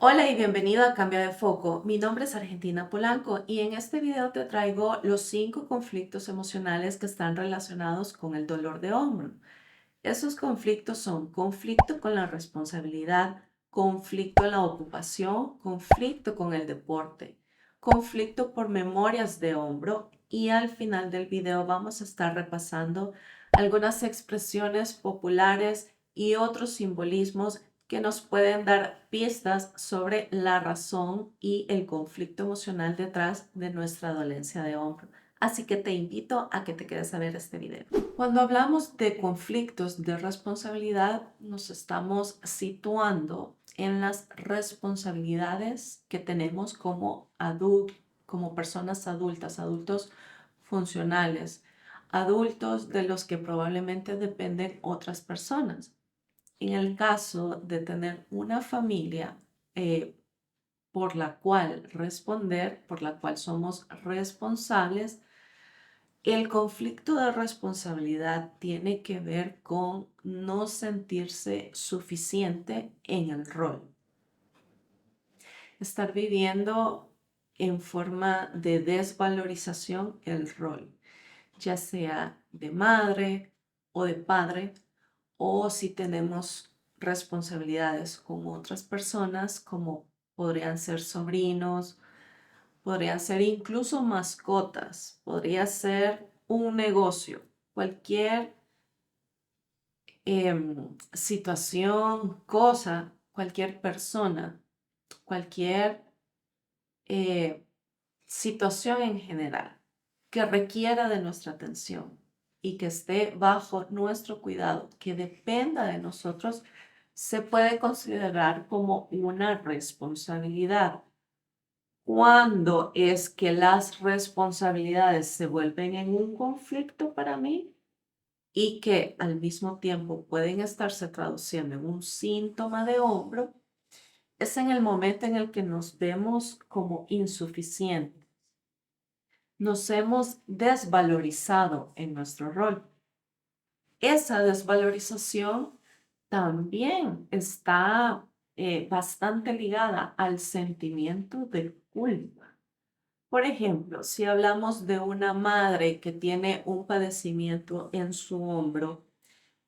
Hola y bienvenido a Cambia de Foco. Mi nombre es Argentina Polanco y en este video te traigo los 5 conflictos emocionales que están relacionados con el dolor de hombro. Esos conflictos son conflicto con la responsabilidad, conflicto en la ocupación, conflicto con el deporte, conflicto por memorias de hombro y al final del video vamos a estar repasando algunas expresiones populares y otros simbolismos que nos pueden dar pistas sobre la razón y el conflicto emocional detrás de nuestra dolencia de hombro. Así que te invito a que te quedes a ver este video. Cuando hablamos de conflictos de responsabilidad, nos estamos situando en las responsabilidades que tenemos como como personas adultas, adultos funcionales, adultos de los que probablemente dependen otras personas. En el caso de tener una familia por la cual responder, por la cual somos responsables, el conflicto de responsabilidad tiene que ver con no sentirse suficiente en el rol. Estar viviendo en forma de desvalorización el rol, ya sea de madre o de padre, o si tenemos responsabilidades con otras personas, como podrían ser sobrinos, podrían ser incluso mascotas, podría ser un negocio, cualquier situación, cosa, cualquier persona, cualquier eh, situación en general que requiera de nuestra atención y que esté bajo nuestro cuidado, que dependa de nosotros, se puede considerar como una responsabilidad. ¿Cuándo es que las responsabilidades se vuelven en un conflicto para mí y que al mismo tiempo pueden estarse traduciendo en un síntoma de hombro? Es en el momento en el que nos vemos como insuficientes, nos hemos desvalorizado en nuestro rol. Esa desvalorización también está bastante ligada al sentimiento de culpa. Por ejemplo, si hablamos de una madre que tiene un padecimiento en su hombro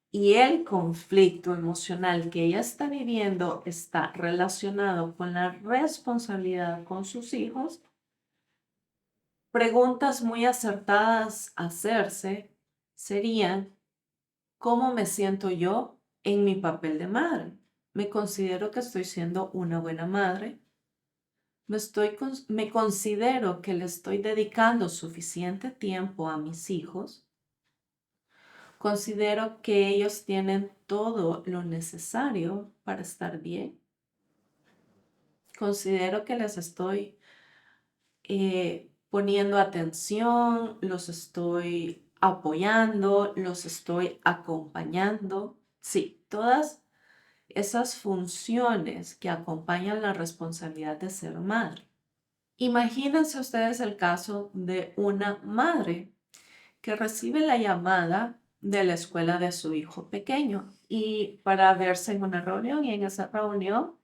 y el conflicto emocional que ella está viviendo está relacionado con la responsabilidad con sus hijos, preguntas muy acertadas a hacerse serían: ¿cómo me siento yo en mi papel de madre? ¿Me considero que estoy siendo una buena madre? ¿Me considero que le estoy dedicando suficiente tiempo a mis hijos? ¿Considero que ellos tienen todo lo necesario para estar bien? ¿Considero que les estoy poniendo atención, los estoy apoyando, los estoy acompañando? Sí, todas esas funciones que acompañan la responsabilidad de ser madre. Imagínense ustedes el caso de una madre que recibe la llamada de la escuela de su hijo pequeño y para verse en una reunión, y en esa reunión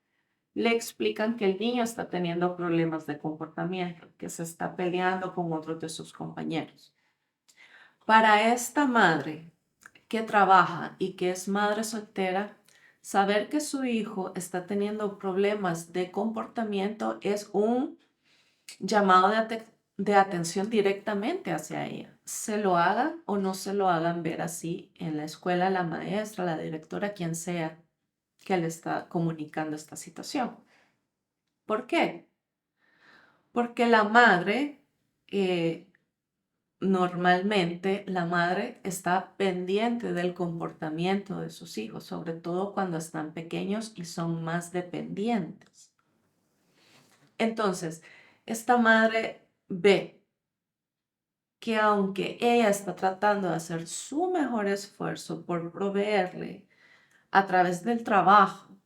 le explican que el niño está teniendo problemas de comportamiento, que se está peleando con otros de sus compañeros. Para esta madre que trabaja y que es madre soltera, saber que su hijo está teniendo problemas de comportamiento es un llamado de atención directamente hacia ella. Se lo hagan o no se lo hagan ver así en la escuela, la maestra, la directora, quien sea que le está comunicando esta situación. ¿Por qué? Porque la madre, normalmente la madre está pendiente del comportamiento de sus hijos, sobre todo cuando están pequeños y son más dependientes. Entonces, esta madre ve que aunque ella está tratando de hacer su mejor esfuerzo por proveerle a través del trabajo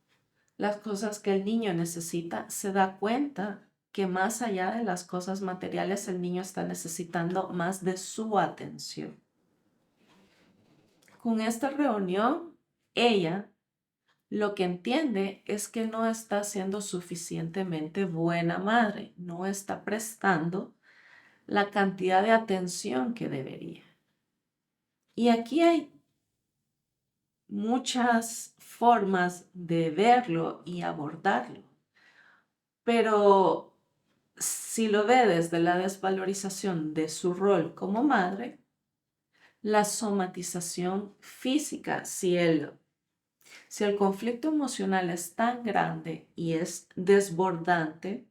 las cosas que el niño necesita, se da cuenta que más allá de las cosas materiales, el niño está necesitando más de su atención. Con esta reunión, ella Lo que entiende es que no está siendo suficientemente buena madre, no está prestando la cantidad de atención que debería. Y aquí hay muchas formas de verlo y abordarlo, pero si lo ve desde la desvalorización de su rol como madre, la somatización física, si el conflicto emocional es tan grande y es desbordante,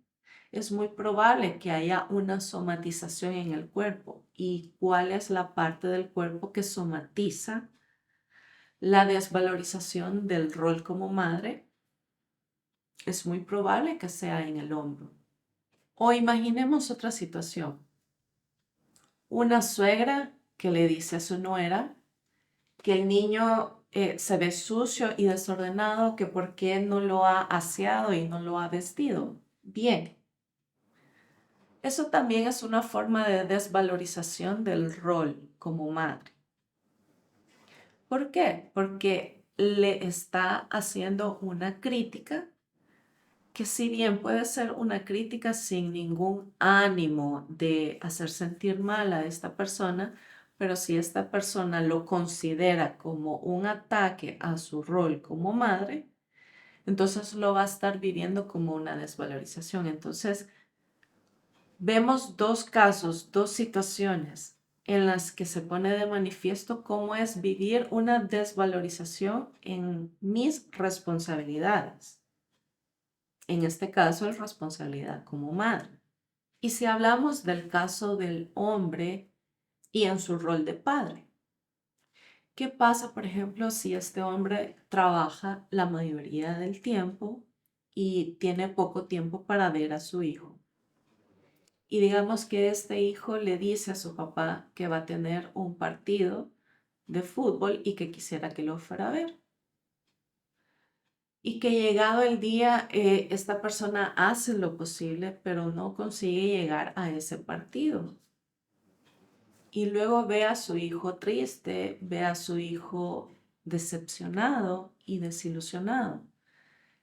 es muy probable que haya una somatización en el cuerpo. ¿Y cuál es la parte del cuerpo que somatiza la desvalorización del rol como madre? Es muy probable que sea en el hombro. O imaginemos otra situación. Una suegra que le dice a su nuera que el niño se ve sucio y desordenado, que por qué no lo ha aseado y no lo ha vestido bien. Eso también es una forma de desvalorización del rol como madre. ¿Por qué? Porque le está haciendo una crítica que, si bien puede ser una crítica sin ningún ánimo de hacer sentir mal a esta persona, pero si esta persona lo considera como un ataque a su rol como madre, entonces lo va a estar viviendo como una desvalorización. Entonces, vemos dos casos, dos situaciones en las que se pone de manifiesto cómo es vivir una desvalorización en mis responsabilidades. En este caso, es responsabilidad como madre. Y si hablamos del caso del hombre y en su rol de padre, ¿qué pasa, por ejemplo, si este hombre trabaja la mayoría del tiempo y tiene poco tiempo para ver a su hijo? Y digamos que este hijo le dice a su papá que va a tener un partido de fútbol y que quisiera que lo fuera a ver. Y que llegado el día, esta persona hace lo posible, pero no consigue llegar a ese partido. Y luego ve a su hijo triste, ve a su hijo decepcionado y desilusionado.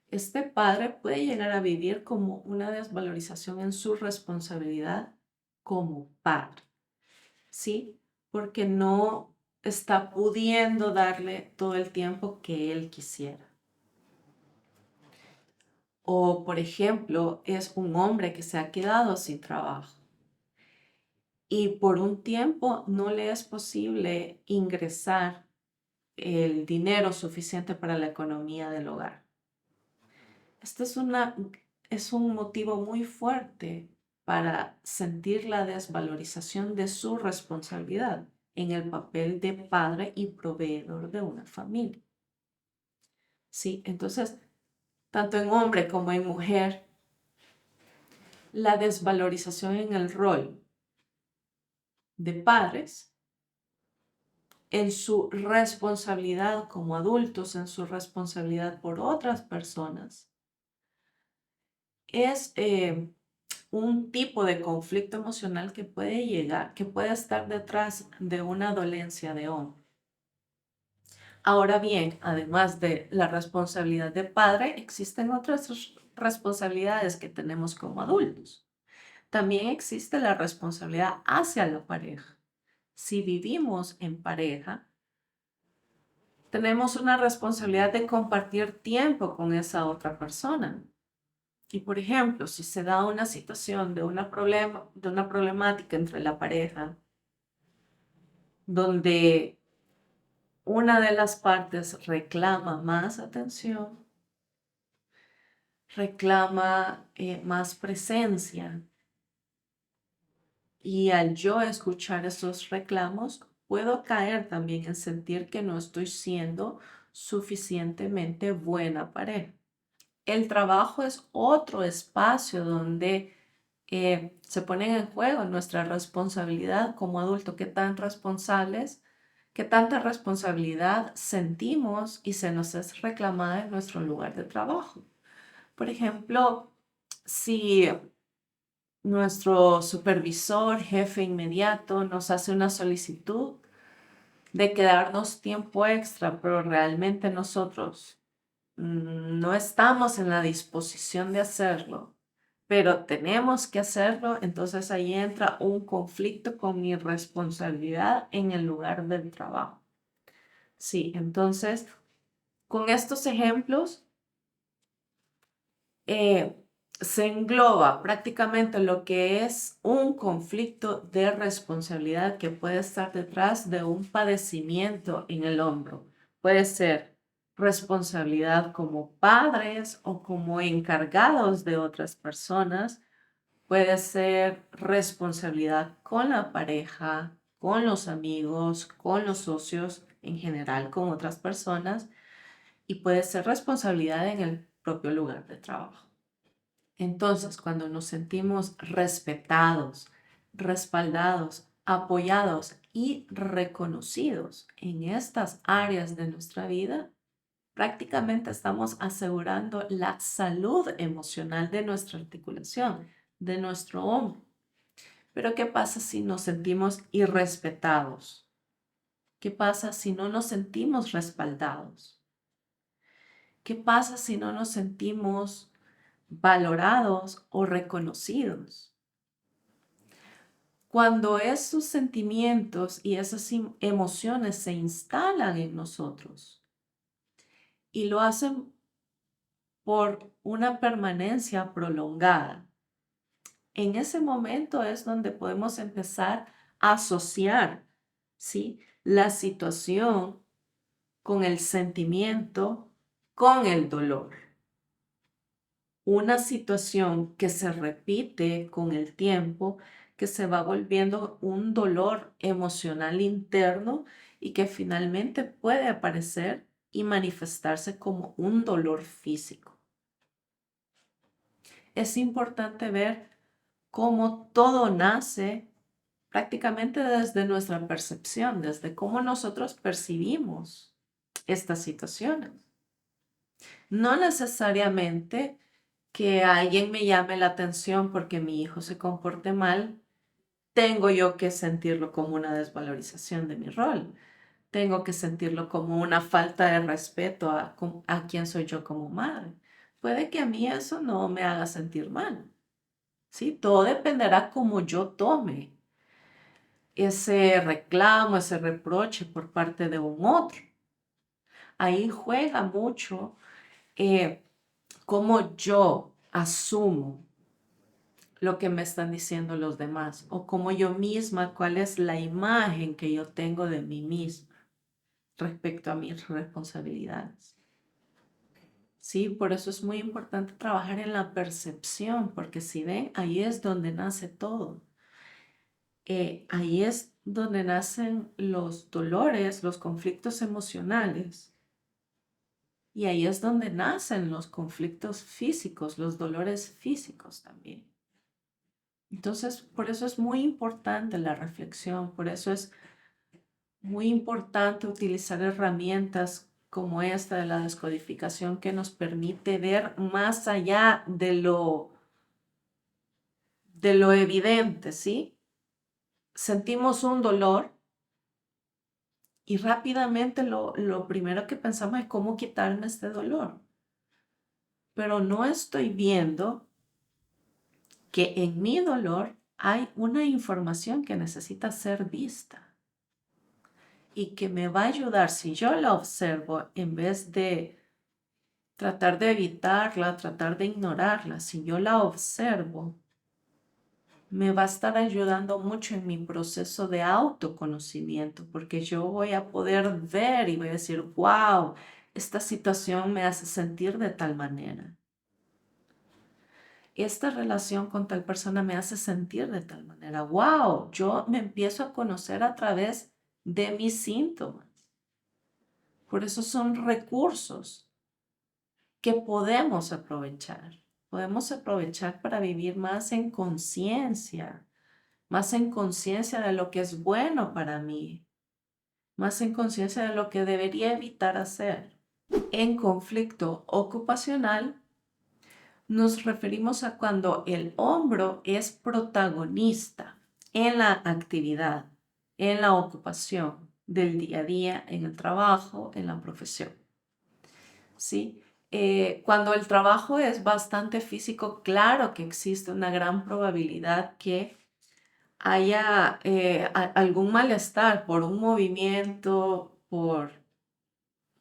Este padre puede llegar a vivir como una desvalorización en su responsabilidad como padre, ¿sí? Porque no está pudiendo darle todo el tiempo que él quisiera. O, por ejemplo, es un hombre que se ha quedado sin trabajo y por un tiempo no le es posible ingresar el dinero suficiente para la economía del hogar. Este es un motivo muy fuerte para sentir la desvalorización de su responsabilidad en el papel de padre y proveedor de una familia. Sí, entonces, tanto en hombre como en mujer, la desvalorización en el rol de padres, en su responsabilidad como adultos, en su responsabilidad por otras personas, es un tipo de conflicto emocional que puede llegar, que puede estar detrás de una dolencia de hombre. Ahora bien, además de la responsabilidad de padre, existen otras responsabilidades que tenemos como adultos. También existe la responsabilidad hacia la pareja. Si vivimos en pareja, tenemos una responsabilidad de compartir tiempo con esa otra persona. Y por ejemplo, si se da una situación de una problemática entre la pareja, donde una de las partes reclama más atención, reclama más presencia, y al yo escuchar esos reclamos, puedo caer también en sentir que no estoy siendo suficientemente buena pareja. El trabajo es otro espacio donde se ponen en juego nuestra responsabilidad como adulto, qué tan responsables, qué tanta responsabilidad sentimos y se nos es reclamada en nuestro lugar de trabajo. Por ejemplo, si nuestro supervisor, jefe inmediato, nos hace una solicitud de quedarnos tiempo extra, pero realmente nosotros no estamos en la disposición de hacerlo, pero tenemos que hacerlo, entonces ahí entra un conflicto con mi responsabilidad en el lugar del trabajo. Sí, entonces, con estos ejemplos, eh, se engloba prácticamente lo que es un conflicto de responsabilidad que puede estar detrás de un padecimiento en el hombro. Puede ser responsabilidad como padres o como encargados de otras personas. Puede ser responsabilidad con la pareja, con los amigos, con los socios, en general con otras personas. Y puede ser responsabilidad en el propio lugar de trabajo. Entonces, cuando nos sentimos respetados, respaldados, apoyados y reconocidos en estas áreas de nuestra vida, prácticamente estamos asegurando la salud emocional de nuestra articulación, de nuestro hombro. Pero ¿qué pasa si nos sentimos irrespetados? ¿Qué pasa si no nos sentimos respaldados? ¿Qué pasa si no nos sentimos valorados o reconocidos? Cuando esos sentimientos y esas emociones se instalan en nosotros y lo hacen por una permanencia prolongada, en ese momento es donde podemos empezar a asociar, ¿sí?, la situación con el sentimiento, con el dolor. Una situación que se repite con el tiempo, que se va volviendo un dolor emocional interno y que finalmente puede aparecer y manifestarse como un dolor físico. Es importante ver cómo todo nace prácticamente desde nuestra percepción, desde cómo nosotros percibimos estas situaciones. No necesariamente que alguien me llame la atención porque mi hijo se comporte mal, tengo yo que sentirlo como una desvalorización de mi rol. Tengo que sentirlo como una falta de respeto a quien soy yo como madre. Puede que a mí eso no me haga sentir mal, ¿sí? Todo dependerá cómo yo tome ese reclamo, ese reproche por parte de un otro. Ahí juega mucho eh, cómo yo asumo lo que me están diciendo los demás o como yo misma, cuál es la imagen que yo tengo de mí misma respecto a mis responsabilidades. Sí, por eso es muy importante trabajar en la percepción, porque si ven, ahí es donde nace todo. Ahí es donde nacen los dolores, los conflictos emocionales. Y ahí es donde nacen los conflictos físicos, los dolores físicos también. Entonces, por eso es muy importante la reflexión, por eso es muy importante utilizar herramientas como esta de la descodificación que nos permite ver más allá de lo evidente, ¿sí? Sentimos un dolor y rápidamente lo primero que pensamos es cómo quitarme este dolor. Pero no estoy viendo que en mi dolor hay una información que necesita ser vista y que me va a ayudar si yo la observo en vez de tratar de evitarla, tratar de ignorarla. Si yo la observo, me va a estar ayudando mucho en mi proceso de autoconocimiento, porque yo voy a poder ver y voy a decir, wow, esta situación me hace sentir de tal manera. Esta relación con tal persona me hace sentir de tal manera. Wow, yo me empiezo a conocer a través de mis síntomas. Por eso son recursos que podemos aprovechar. Podemos aprovechar para vivir más en conciencia de lo que es bueno para mí, más en conciencia de lo que debería evitar hacer. En conflicto ocupacional nos referimos a cuando el hombro es protagonista en la actividad, en la ocupación del día a día, en el trabajo, en la profesión. ¿Sí? Cuando el trabajo es bastante físico, claro que existe una gran probabilidad que haya algún malestar por un movimiento, por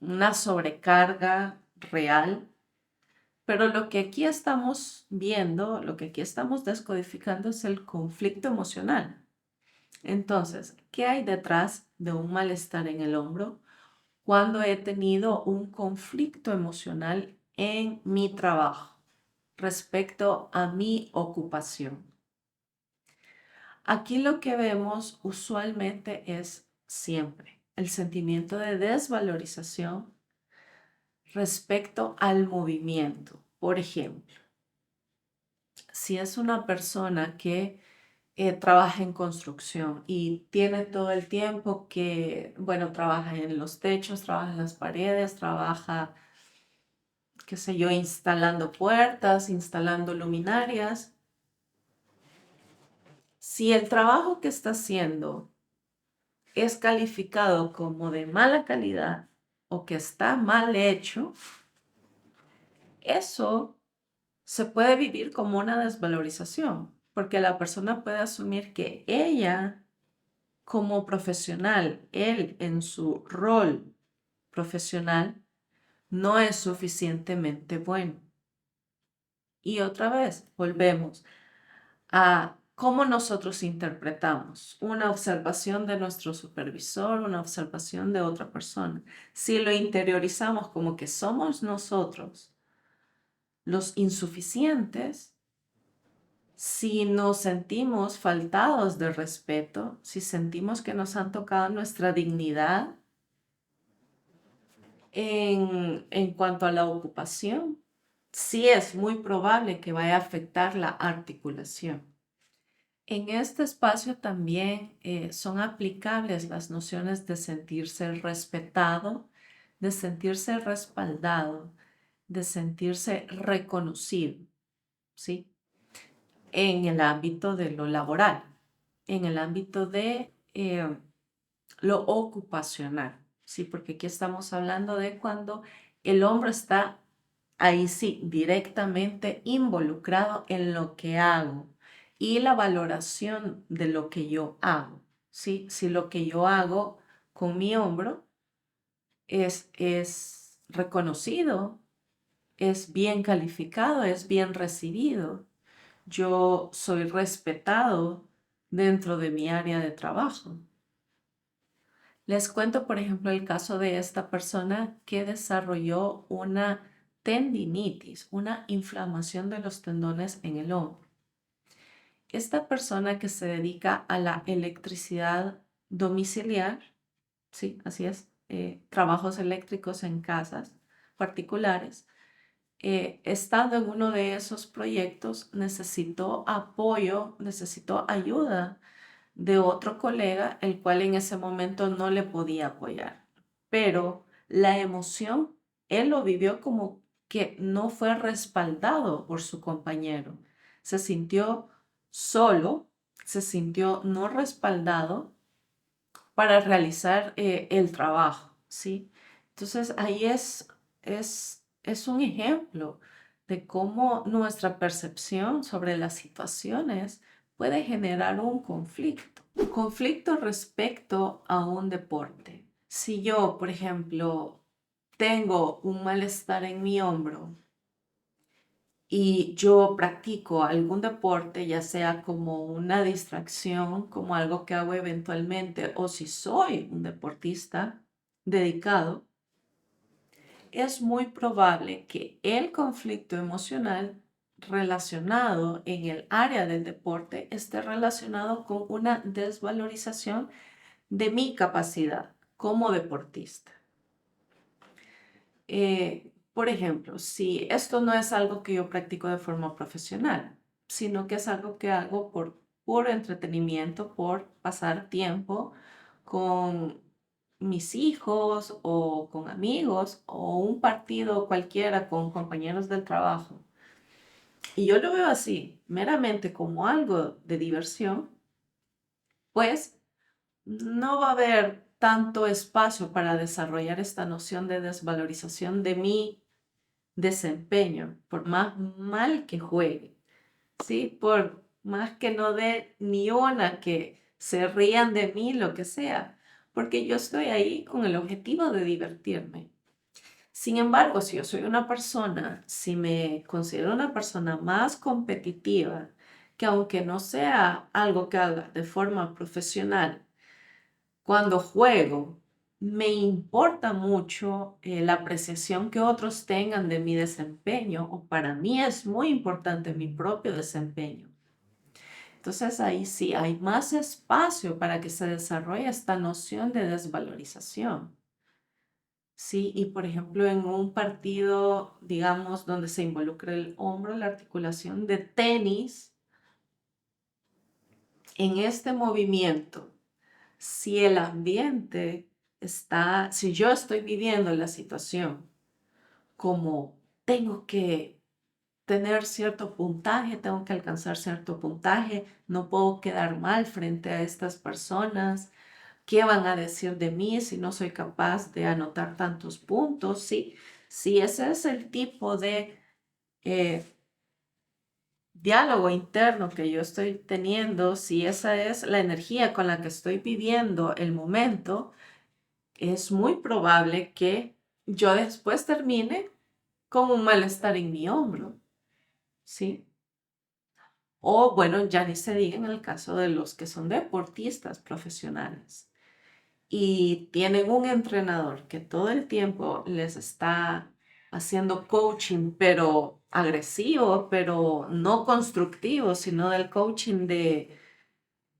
una sobrecarga real, pero lo que aquí estamos viendo, lo que aquí estamos descodificando es el conflicto emocional. Entonces, ¿qué hay detrás de un malestar en el hombro cuando he tenido un conflicto emocional en mi trabajo respecto a mi ocupación? Aquí lo que vemos usualmente es siempre el sentimiento de desvalorización respecto al movimiento. Por ejemplo, si es una persona que trabaja en construcción y tiene todo el tiempo que, bueno, trabaja en los techos, trabaja en las paredes, trabaja, qué sé yo, instalando puertas, instalando luminarias. Si el trabajo que está haciendo es calificado como de mala calidad o que está mal hecho, eso se puede vivir como una desvalorización, porque la persona puede asumir que ella como profesional, él en su rol profesional, no es suficientemente bueno. Y otra vez, volvemos a cómo nosotros interpretamos una observación de nuestro supervisor, una observación de otra persona. Si lo interiorizamos como que somos nosotros los insuficientes, si nos sentimos faltados de respeto, si sentimos que nos han tocado nuestra dignidad en cuanto a la ocupación, sí es muy probable que vaya a afectar la articulación. En este espacio también son aplicables las nociones de sentirse respetado, de sentirse respaldado, de sentirse reconocido, ¿sí? En el ámbito de lo laboral, en el ámbito de lo ocupacional, ¿sí? Porque aquí estamos hablando de cuando el hombre está ahí sí, directamente involucrado en lo que hago y la valoración de lo que yo hago, ¿sí? Si lo que yo hago con mi hombro es reconocido, es bien calificado, es bien recibido, yo soy respetado dentro de mi área de trabajo. Les cuento, por ejemplo, el caso de esta persona que desarrolló una tendinitis, una inflamación de los tendones en el hombro. Esta persona que se dedica a la electricidad domiciliar, sí, así es, trabajos eléctricos en casas particulares, estando en uno de esos proyectos, necesitó apoyo, necesitó ayuda de otro colega, el cual en ese momento no le podía apoyar. Pero la emoción, él lo vivió como que no fue respaldado por su compañero. Se sintió solo, se sintió no respaldado para realizar el trabajo, ¿sí? Entonces ahí es un ejemplo de cómo nuestra percepción sobre las situaciones puede generar un conflicto. Conflicto respecto a un deporte. Si yo, por ejemplo, tengo un malestar en mi hombro y yo practico algún deporte, ya sea como una distracción, como algo que hago eventualmente, o si soy un deportista dedicado, es muy probable que el conflicto emocional relacionado en el área del deporte esté relacionado con una desvalorización de mi capacidad como deportista. Por ejemplo, si esto no es algo que yo practico de forma profesional, sino que es algo que hago por puro entretenimiento, por pasar tiempo con mis hijos o con amigos o un partido cualquiera con compañeros del trabajo. Y yo lo veo así, meramente como algo de diversión, pues no va a haber tanto espacio para desarrollar esta noción de desvalorización desempeño, por más mal que juegue, ¿sí? Por más que no dé ni una, que se rían de mí, lo que sea, porque yo estoy ahí con el objetivo de divertirme. Sin embargo, si yo soy una persona, si me considero una persona más competitiva, que aunque no sea algo que haga de forma profesional, cuando juego, me importa mucho la apreciación que otros tengan de mi desempeño, o para mí es muy importante mi propio desempeño. Entonces ahí sí hay más espacio para que se desarrolle esta noción de desvalorización. Sí, y por ejemplo, en un partido, digamos, donde se involucra el hombro, la articulación de tenis, en este movimiento, si el ambiente está, si yo estoy viviendo la situación como tengo que tener cierto puntaje, tengo que alcanzar cierto puntaje, no puedo quedar mal frente a estas personas, ¿qué van a decir de mí si no soy capaz de anotar tantos puntos? Sí, si ese es el tipo de eh, diálogo interno que yo estoy teniendo, si esa es la energía con la que estoy viviendo el momento, es muy probable que yo después termine con un malestar en mi hombro, ¿sí? O bueno, ya ni se diga en el caso de los que son deportistas profesionales y tienen un entrenador que todo el tiempo les está haciendo coaching, pero agresivo, pero no constructivo, sino del coaching de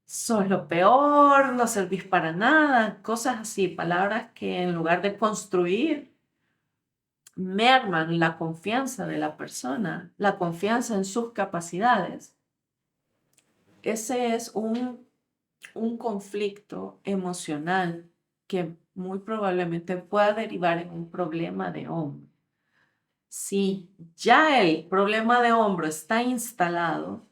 sos lo peor, no servís para nada, cosas así, palabras que en lugar de construir, merman la confianza de la persona, la confianza en sus capacidades. Ese es un conflicto emocional que muy probablemente pueda derivar en un problema de hombro. Si ya el problema de hombro está instalado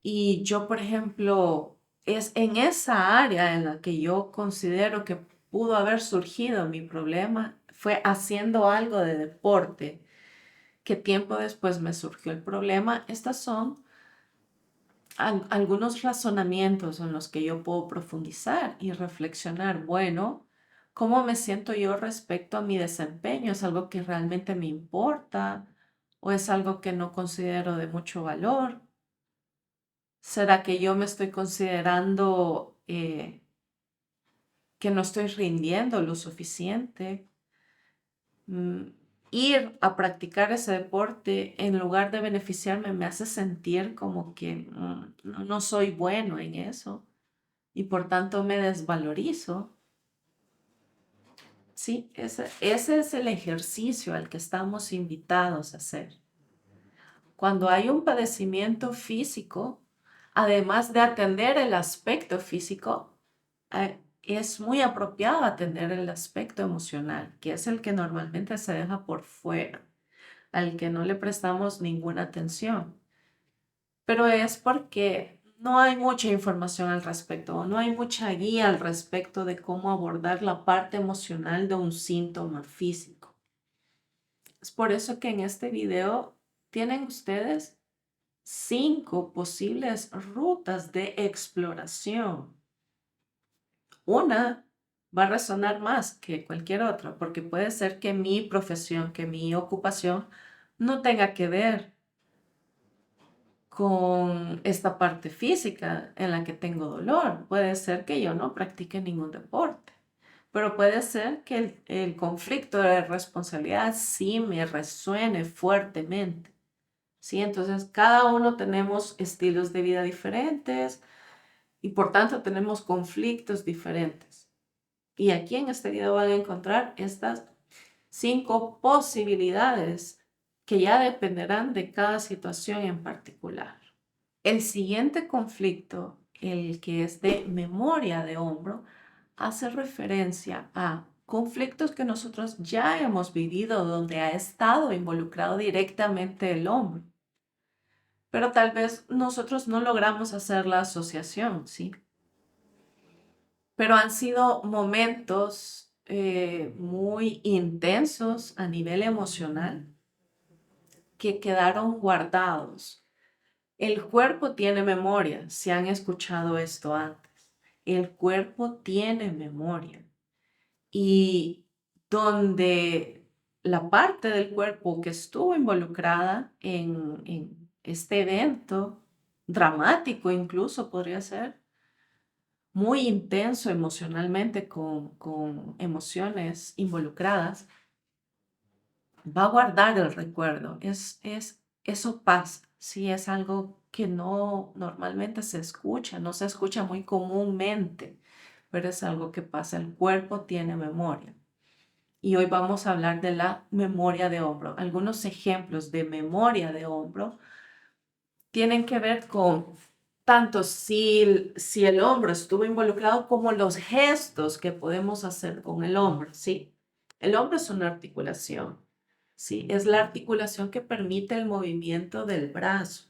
y yo, por ejemplo, es en esa área en la que yo considero que pudo haber surgido mi problema, fue haciendo algo de deporte, que tiempo después me surgió el problema. Estas son algunos razonamientos en los que yo puedo profundizar y reflexionar. Bueno, ¿cómo me siento yo respecto a mi desempeño? ¿Es algo que realmente me importa o es algo que no considero de mucho valor? ¿Será que yo me estoy considerando que no estoy rindiendo lo suficiente? Mm, Ir a practicar ese deporte en lugar de beneficiarme me hace sentir como que no soy bueno en eso y por tanto me desvalorizo. Sí, ese es el ejercicio al que estamos invitados a hacer. Cuando hay un padecimiento físico, además de atender el aspecto físico, es muy apropiado atender el aspecto emocional, que es el que normalmente se deja por fuera, al que no le prestamos ninguna atención. Pero es porque no hay mucha información al respecto, no hay mucha guía al respecto de cómo abordar la parte emocional de un síntoma físico. Es por eso que en este video tienen ustedes 5 posibles rutas de exploración. Una va a resonar más que cualquier otra, porque puede ser que mi profesión, que mi ocupación no tenga que ver con esta parte física en la que tengo dolor. Puede ser que yo no practique ningún deporte, pero puede ser que el conflicto de responsabilidad sí me resuene fuertemente. ¿Sí? Entonces, cada uno tenemos estilos de vida diferentes y por tanto tenemos conflictos diferentes. Y aquí en este video van a encontrar estas 5 posibilidades que ya dependerán de cada situación en particular. El siguiente conflicto, el que es de memoria de hombro, hace referencia a conflictos que nosotros ya hemos vivido donde ha estado involucrado directamente el hombro. Pero tal vez nosotros no logramos hacer la asociación, ¿sí? Pero han sido momentos muy intensos a nivel emocional que quedaron guardados. El cuerpo tiene memoria, si han escuchado esto antes. El cuerpo tiene memoria. Y donde la parte del cuerpo que estuvo involucrada en este evento, dramático incluso podría ser, muy intenso emocionalmente, con emociones involucradas, va a guardar el recuerdo. Eso pasa, sí, es algo que no normalmente se escucha, no se escucha muy comúnmente, pero es algo que pasa. El cuerpo tiene memoria. Y hoy vamos a hablar de la memoria de hombro. Algunos ejemplos de memoria de hombro tienen que ver con tanto si el hombro estuvo involucrado como los gestos que podemos hacer con el hombro, ¿sí? El hombro es una articulación, ¿sí? Es la articulación que permite el movimiento del brazo.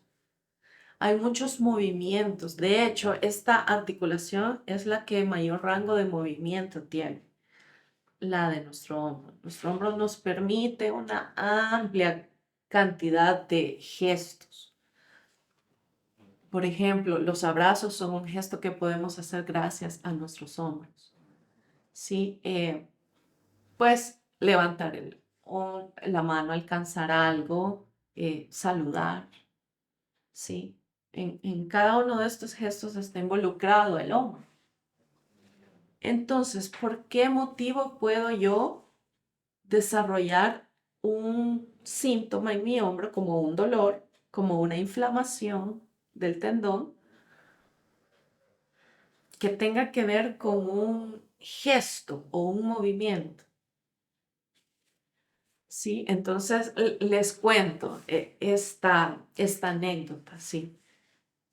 Hay muchos movimientos. De hecho, esta articulación es la que mayor rango de movimiento tiene, la de nuestro hombro. Nuestro hombro nos permite una amplia cantidad de gestos. Por ejemplo, los abrazos son un gesto que podemos hacer gracias a nuestros hombros. ¿Sí? Pues levantar la mano, alcanzar algo, saludar. ¿Sí? En cada uno de estos gestos está involucrado el hombro. Entonces, ¿por qué motivo puedo yo desarrollar un síntoma en mi hombro, como un dolor, como una inflamación del tendón, que tenga que ver con un gesto o un movimiento? ¿Sí? Entonces les cuento esta anécdota, ¿sí?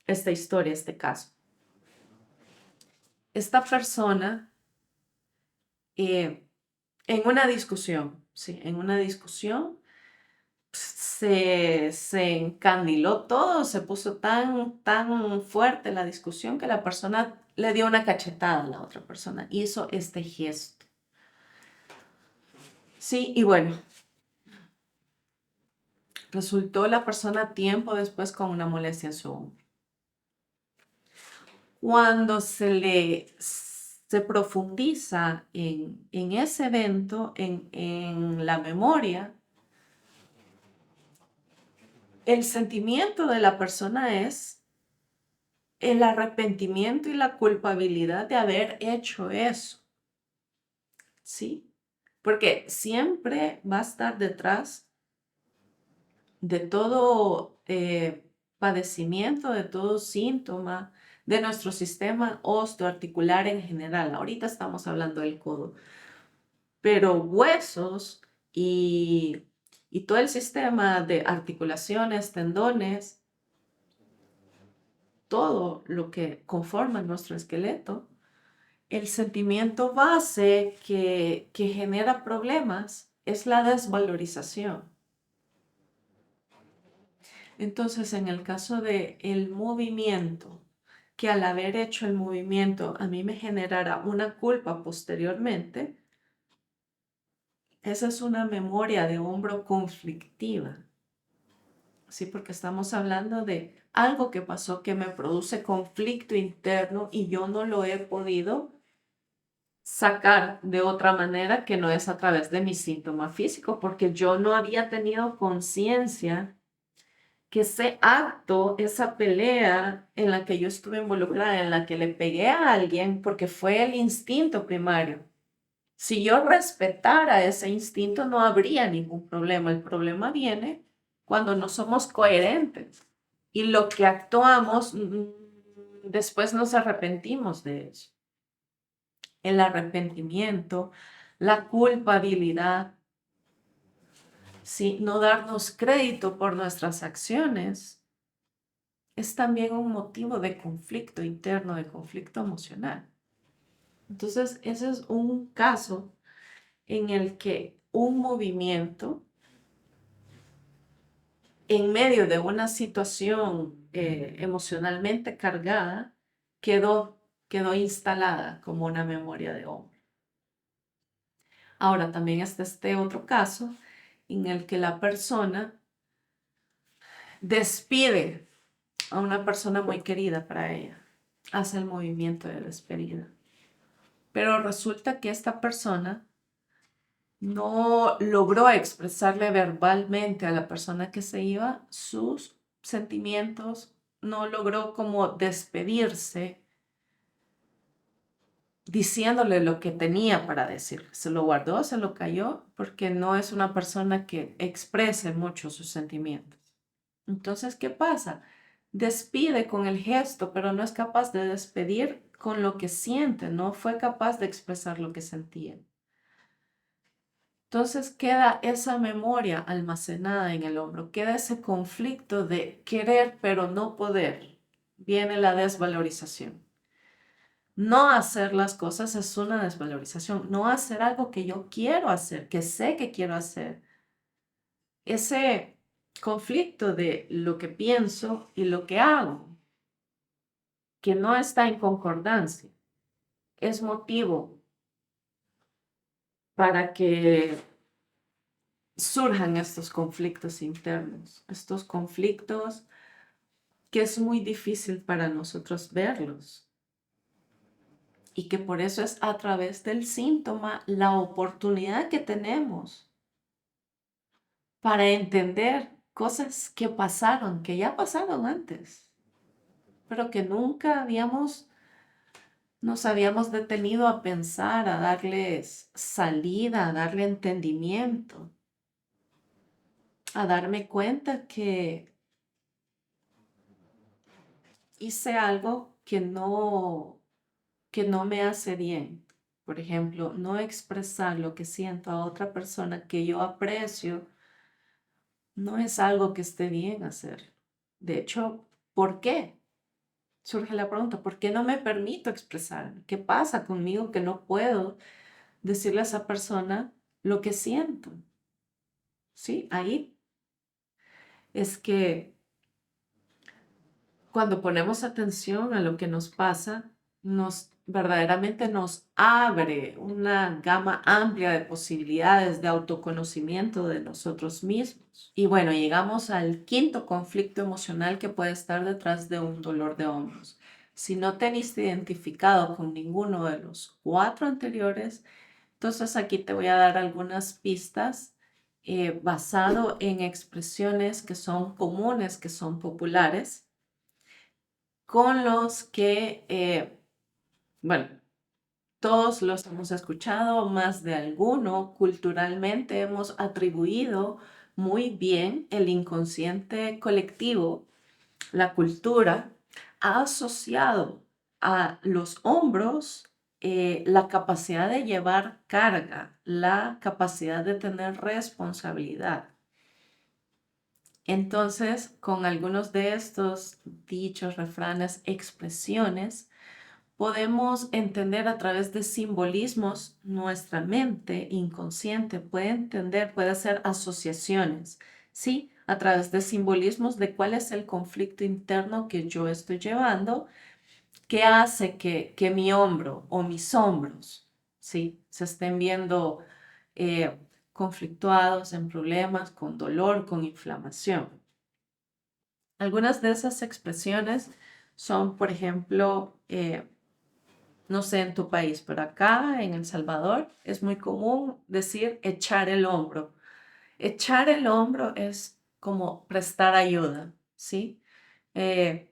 Esta historia, este caso. Esta persona, eh, en una discusión, ¿sí? En una discusión se encandiló todo, se puso tan fuerte la discusión que la persona le dio una cachetada a la otra persona. Hizo este gesto. Sí, y bueno, resultó la persona tiempo después con una molestia en su hombro. Cuando se profundiza en ese evento, en la memoria, el sentimiento de la persona es el arrepentimiento y la culpabilidad de haber hecho eso, ¿sí? Porque siempre va a estar detrás de todo padecimiento, de todo síntoma de nuestro sistema osteoarticular en general. Ahorita estamos hablando del codo, pero huesos y, y todo el sistema de articulaciones, tendones, todo lo que conforma nuestro esqueleto, el sentimiento base que genera problemas es la desvalorización. Entonces, en el caso de el movimiento, que al haber hecho el movimiento a mí me generara una culpa posteriormente, esa es una memoria de hombro conflictiva. Sí, porque estamos hablando de algo que pasó que me produce conflicto interno y yo no lo he podido sacar de otra manera que no es a través de mi síntoma físico, porque yo no había tenido conciencia que ese acto, esa pelea en la que yo estuve involucrada, en la que le pegué a alguien, porque fue el instinto primario. Si yo respetara ese instinto, no habría ningún problema. El problema viene cuando no somos coherentes y lo que actuamos, después nos arrepentimos de eso. El arrepentimiento, la culpabilidad, ¿sí? No darnos crédito por nuestras acciones es también un motivo de conflicto interno, de conflicto emocional. Entonces, ese es un caso en el que un movimiento en medio de una situación emocionalmente cargada quedó instalada como una memoria de hombro. Ahora, también está este otro caso en el que la persona despide a una persona muy querida para ella, hace el movimiento de despedida. Pero resulta que esta persona no logró expresarle verbalmente a la persona que se iba sus sentimientos, no logró como despedirse diciéndole lo que tenía para decir. Se lo guardó, se lo cayó, porque no es una persona que exprese mucho sus sentimientos. Entonces, ¿qué pasa? Despide con el gesto, pero no es capaz de despedir con lo que siente, no fue capaz de expresar lo que sentía. Entonces queda esa memoria almacenada en el hombro, queda ese conflicto de querer pero no poder. Viene la desvalorización. No hacer las cosas es una desvalorización. No hacer algo que yo quiero hacer, que sé que quiero hacer. Ese conflicto de lo que pienso y lo que hago, que no está en concordancia, es motivo para que surjan estos conflictos internos, estos conflictos que es muy difícil para nosotros verlos y que por eso es a través del síntoma la oportunidad que tenemos para entender cosas que pasaron, que ya pasaron antes, pero que nunca nos habíamos detenido a pensar, a darles salida, a darle entendimiento, a darme cuenta que hice algo que no me hace bien. Por ejemplo, no expresar lo que siento a otra persona que yo aprecio no es algo que esté bien hacer. De hecho, ¿por qué? Surge la pregunta, ¿por qué no me permito expresar? ¿Qué pasa conmigo que no puedo decirle a esa persona lo que siento? Sí, ahí es que cuando ponemos atención a lo que nos pasa, nos verdaderamente nos abre una gama amplia de posibilidades de autoconocimiento de nosotros mismos. Y bueno, llegamos al quinto conflicto emocional que puede estar detrás de un dolor de hombros. Si no te has identificado con ninguno de los cuatro anteriores, entonces aquí te voy a dar algunas pistas basado en expresiones que son comunes, que son populares con los que, bueno, todos los hemos escuchado, más de alguno, culturalmente hemos atribuido muy bien el inconsciente colectivo, la cultura, ha asociado a los hombros la capacidad de llevar carga, la capacidad de tener responsabilidad. Entonces, con algunos de estos dichos, refranes, expresiones, podemos entender a través de simbolismos, nuestra mente inconsciente puede entender, puede hacer asociaciones, ¿sí? A través de simbolismos de cuál es el conflicto interno que yo estoy llevando, que hace que mi hombro o mis hombros, ¿sí? Se estén viendo eh, conflictuados, en problemas, con dolor, con inflamación. Algunas de esas expresiones son, por ejemplo, no sé en tu país, pero acá en El Salvador es muy común decir echar el hombro. Echar el hombro es como prestar ayuda, ¿sí? Eh,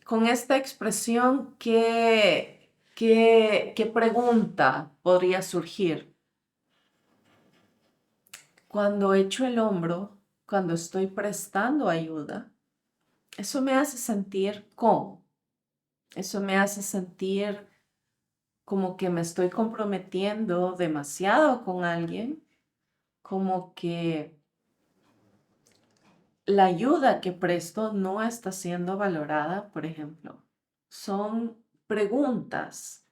con esta expresión, ¿qué pregunta podría surgir? Cuando echo el hombro, cuando estoy prestando ayuda, eso me hace sentir ¿cómo? Eso me hace sentir como que me estoy comprometiendo demasiado con alguien, como que la ayuda que presto no está siendo valorada, por ejemplo. Son preguntas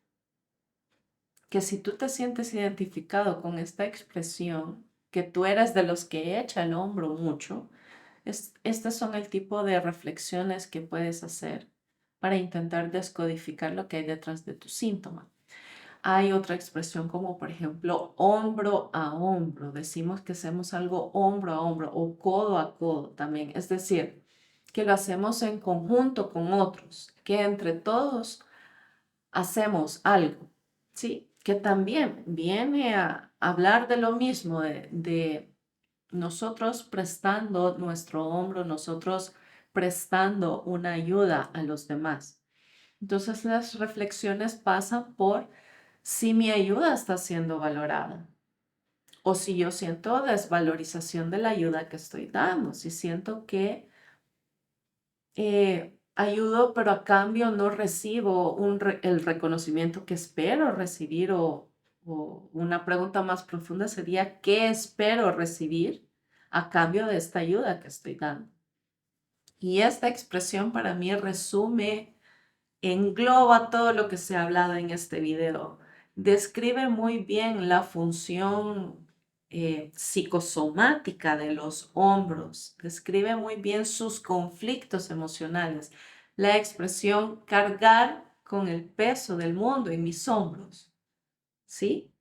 que si tú te sientes identificado con esta expresión, que tú eres de los que echa el hombro mucho, estas son el tipo de reflexiones que puedes hacer para intentar descodificar lo que hay detrás de tu síntoma. Hay otra expresión como por ejemplo hombro a hombro. Decimos que hacemos algo hombro a hombro o codo a codo también. Es decir, que lo hacemos en conjunto con otros, que entre todos hacemos algo, ¿sí? Que también viene a hablar de lo mismo, de nosotros prestando nuestro hombro, nosotros prestando una ayuda a los demás. Entonces las reflexiones pasan por si mi ayuda está siendo valorada o si yo siento desvalorización de la ayuda que estoy dando, si siento que ayudo, pero a cambio no recibo el reconocimiento que espero recibir o una pregunta más profunda sería, ¿qué espero recibir a cambio de esta ayuda que estoy dando? Y esta expresión para mí resume, engloba todo lo que se ha hablado en este video. Describe muy bien la función psicosomática de los hombros. Describe muy bien sus conflictos emocionales. La expresión cargar con el peso del mundo en mis hombros. ¿Sí?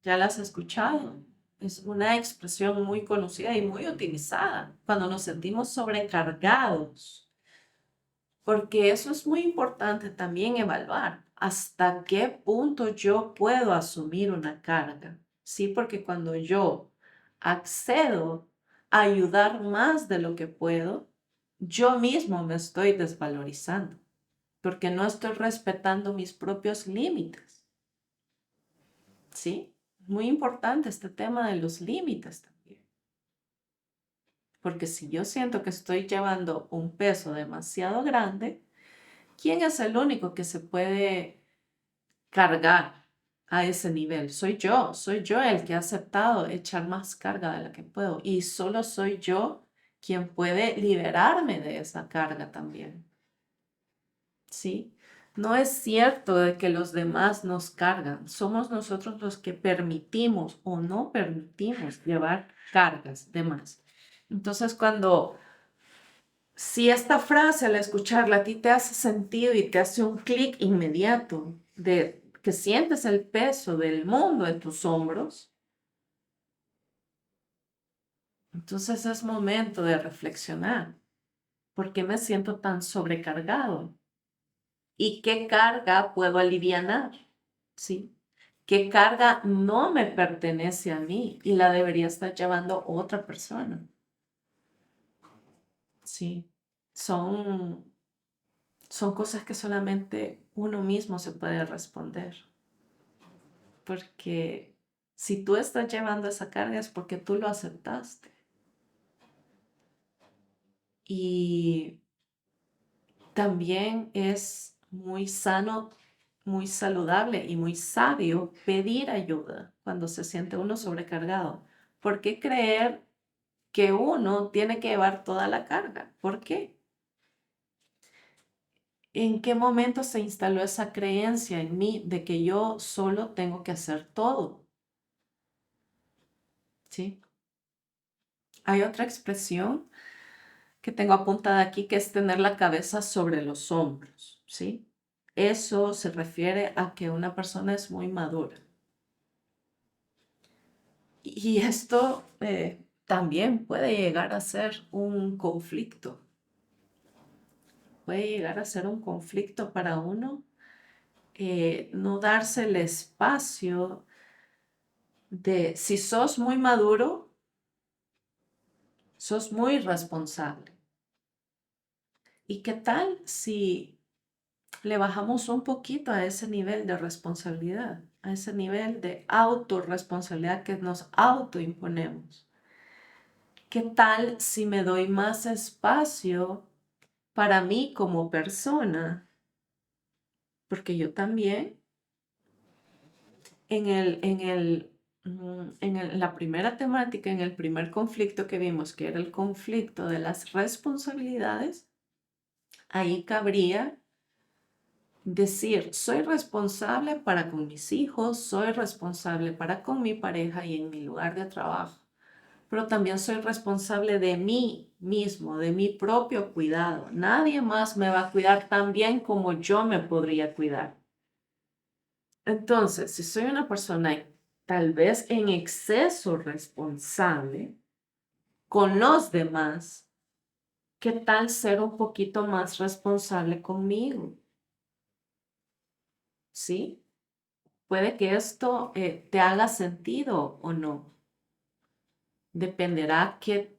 ¿Ya la has escuchado? Es una expresión muy conocida y muy utilizada cuando nos sentimos sobrecargados, porque eso es muy importante también evaluar hasta qué punto yo puedo asumir una carga, ¿sí? Porque cuando yo accedo a ayudar más de lo que puedo, yo mismo me estoy desvalorizando, porque no estoy respetando mis propios límites, ¿sí? Muy importante este tema de los límites también, porque si yo siento que estoy llevando un peso demasiado grande, ¿quién es el único que se puede cargar a ese nivel? Soy yo el que ha aceptado echar más carga de la que puedo y solo soy yo quien puede liberarme de esa carga también, ¿sí? No es cierto de que los demás nos cargan, somos nosotros los que permitimos o no permitimos llevar cargas de más. Entonces, si esta frase al escucharla a ti te hace sentido y te hace un clic inmediato de que sientes el peso del mundo en tus hombros, entonces es momento de reflexionar. ¿Por qué me siento tan sobrecargado? ¿Y qué carga puedo alivianar? ¿Sí? ¿Qué carga no me pertenece a mí y la debería estar llevando otra persona? Sí, son son cosas que solamente uno mismo se puede responder, porque si tú estás llevando esa carga es porque tú lo aceptaste. Y también es muy sano, muy saludable y muy sabio pedir ayuda cuando se siente uno sobrecargado. ¿Por qué creer que uno tiene que llevar toda la carga? ¿Por qué? ¿En qué momento se instaló esa creencia en mí de que yo solo tengo que hacer todo? ¿Sí? Hay otra expresión que tengo apuntada aquí que es tener la cabeza sobre los hombros, ¿sí? Eso se refiere a que una persona es muy madura. Y esto también puede llegar a ser un conflicto. Puede llegar a ser un conflicto para uno no darse el espacio de, si sos muy maduro, sos muy responsable. ¿Y qué tal si le bajamos un poquito a ese nivel de responsabilidad, a ese nivel de autorresponsabilidad que nos autoimponemos? ¿Qué tal si me doy más espacio para mí como persona? Porque yo también en la primera temática, en el primer conflicto que vimos, que era el conflicto de las responsabilidades, ahí cabría decir, soy responsable para con mis hijos, soy responsable para con mi pareja y en mi lugar de trabajo, pero también soy responsable de mí mismo, de mi propio cuidado. Nadie más me va a cuidar tan bien como yo me podría cuidar. Entonces, si soy una persona tal vez en exceso responsable con los demás, ¿qué tal ser un poquito más responsable conmigo? ¿Sí? Puede que esto te haga sentido o no. Dependerá qué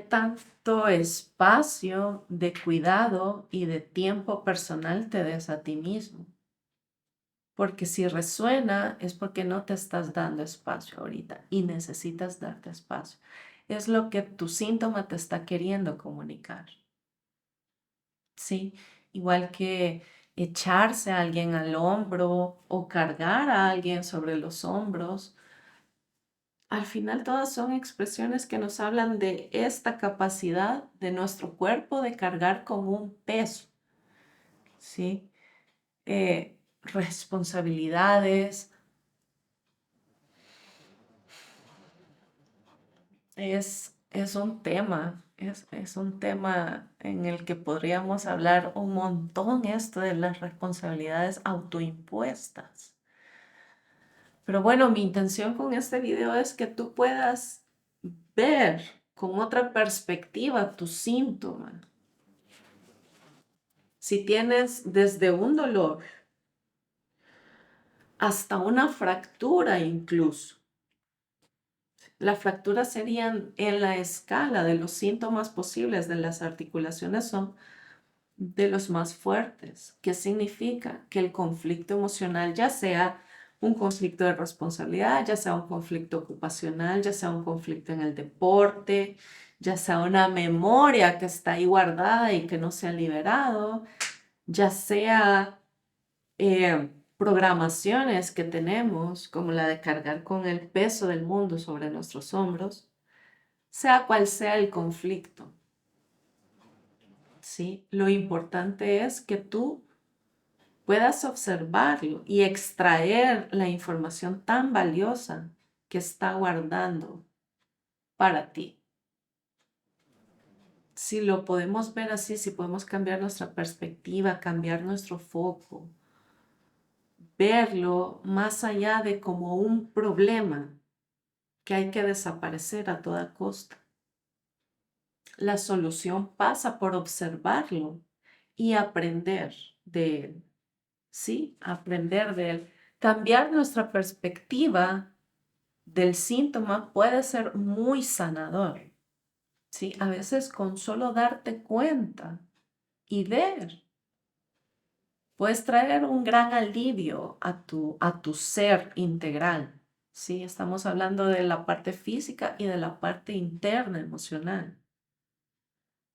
tanto espacio de cuidado y de tiempo personal te des a ti mismo. Porque si resuena es porque no te estás dando espacio ahorita y necesitas darte espacio. Es lo que tu síntoma te está queriendo comunicar. ¿Sí? Igual que echarse a alguien al hombro o cargar a alguien sobre los hombros. Al final todas son expresiones que nos hablan de esta capacidad de nuestro cuerpo de cargar con un peso, ¿sí? Responsabilidades. Es un tema, es un tema en el que podríamos hablar un montón esto de las responsabilidades autoimpuestas. Pero bueno, mi intención con este video es que tú puedas ver con otra perspectiva tu síntoma. Si tienes desde un dolor hasta una fractura incluso. La fractura serían en la escala de los síntomas posibles de las articulaciones son de los más fuertes. ¿Qué significa? Que el conflicto emocional, ya sea un conflicto de responsabilidad, ya sea un conflicto ocupacional, ya sea un conflicto en el deporte, ya sea una memoria que está ahí guardada y que no se ha liberado, ya sea programaciones que tenemos, como la de cargar con el peso del mundo sobre nuestros hombros, sea cual sea el conflicto, ¿sí? Lo importante es que tú puedas observarlo y extraer la información tan valiosa que está guardando para ti. Si lo podemos ver así, si podemos cambiar nuestra perspectiva, cambiar nuestro foco, verlo más allá de como un problema que hay que desaparecer a toda costa. La solución pasa por observarlo y aprender de él. ¿Sí? Aprender de él. Cambiar nuestra perspectiva del síntoma puede ser muy sanador. ¿Sí? A veces con solo darte cuenta y ver, puedes traer un gran alivio a tu ser integral. ¿Sí? Estamos hablando de la parte física y de la parte interna emocional.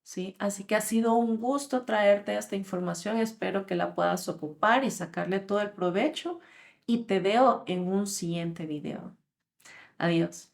¿Sí? Así que ha sido un gusto traerte esta información. Espero que la puedas ocupar y sacarle todo el provecho y te veo en un siguiente video. Adiós.